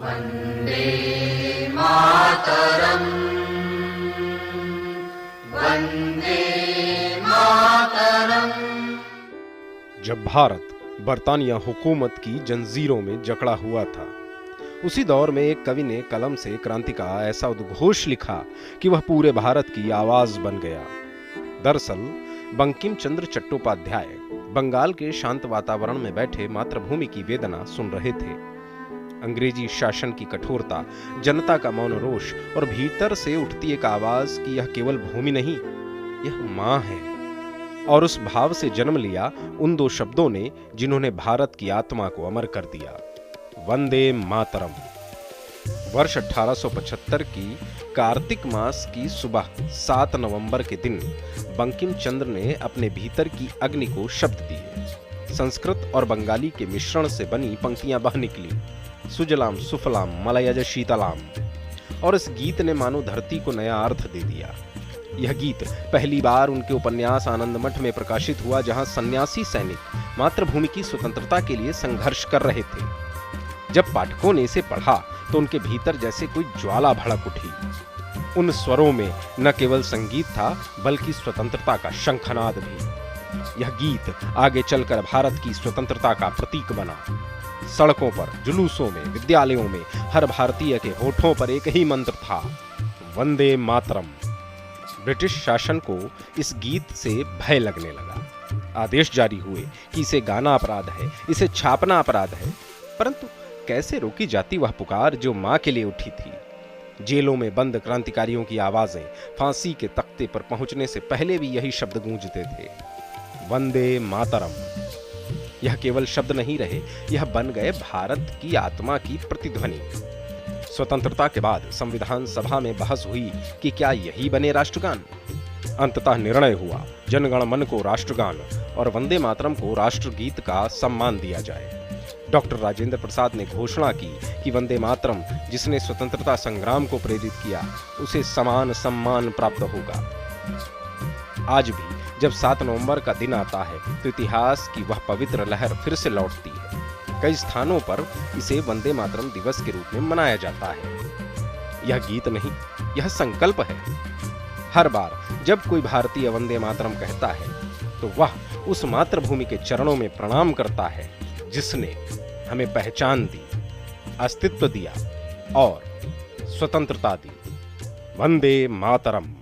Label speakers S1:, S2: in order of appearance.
S1: वन्दे मातरम् वन्दे मातरम्।
S2: जब भारत बरतानिया हुकूमत की जंजीरों में जकड़ा हुआ था, उसी दौर में एक कवि ने कलम से क्रांति का ऐसा उद्घोष लिखा कि वह पूरे भारत की आवाज बन गया। दरअसल बंकिम चंद्र चट्टोपाध्याय बंगाल के शांत वातावरण में बैठे मातृभूमि की वेदना सुन रहे थे। अंग्रेजी शासन की कठोरता, जनता का मौन रोष और भीतर से उठती एक आवाज कि यह केवल भूमि नहीं, यह मां है। और उस भाव से जन्म लिया उन दो शब्दों ने जिन्होंने भारत की आत्मा को अमर कर दिया, वंदे मातरम। वर्ष 1875 की कार्तिक मास की सुबह 7 नवंबर के दिन बंकिम चंद्र ने अपने भीतर की अग्नि को शब्द दिए। संस्कृत और बंगाली के मिश्रण से बनी पंक्तियां बह निकली, सुजलाम सुफलाम मलयज शीतलाम। और इस गीत ने मानो धरती को नया अर्थ दे दिया। यह गीत पहली बार उनके उपन्यास आनंद मठ में प्रकाशित हुआ, जहां सन्यासी सैनिक मातृभूमि की स्वतंत्रता के लिए संघर्ष कर रहे थे। जब पाठकों ने इसे पढ़ा तो उनके भीतर जैसे कोई ज्वाला भड़क उठी। उन स्वरों में न केवल संगीत था, बल्कि स्वतंत्रता का शंखनाद भी। यह गीत आगे चलकर भारत की स्वतंत्रता का प्रतीक बना। सड़कों पर, जुलूसों में, विद्यालयों में हर भारतीय के होठों पर एक ही मंत्र था, वंदे मातरम। ब्रिटिश शासन को इस गीत से भय लगने लगा। आदेश जारी हुए कि इसे गाना अपराध है, इसे छापना अपराध है। परंतु कैसे रोकी जाती वह पुकार जो मां के लिए उठी थी। जेलों में बंद क्रांतिकारियों की आवाजें फांसी के तख्ते पर पहुंचने से पहले भी यही शब्द गूंजते थे, वंदे मातरम। यह केवल शब्द नहीं रहे, यह बन गए भारत की आत्मा की प्रतिध्वनि। स्वतंत्रता के बाद संविधान सभा में बहस हुई कि क्या यही बने राष्ट्रगान। अंततः निर्णय हुआ, जनगण मन को राष्ट्रगान और वंदे मातरम को राष्ट्रगीत का सम्मान दिया जाए। डॉक्टर राजेंद्र प्रसाद ने घोषणा की कि वंदे मातरम जिसने स्वतंत्रता संग्राम को प्रेरित किया, उसे समान सम्मान प्राप्त होगा। आज भी जब 7 नवंबर का दिन आता है तो इतिहास की वह पवित्र लहर फिर से लौटती है। कई स्थानों पर इसे वंदे मातरम दिवस के रूप में मनाया जाता है। यह गीत नहीं, यह संकल्प है। हर बार जब कोई भारतीय वंदे मातरम कहता है तो वह उस मातृभूमि के चरणों में प्रणाम करता है जिसने हमें पहचान दी, अस्तित्व दिया और स्वतंत्रता दी। वंदे मातरम।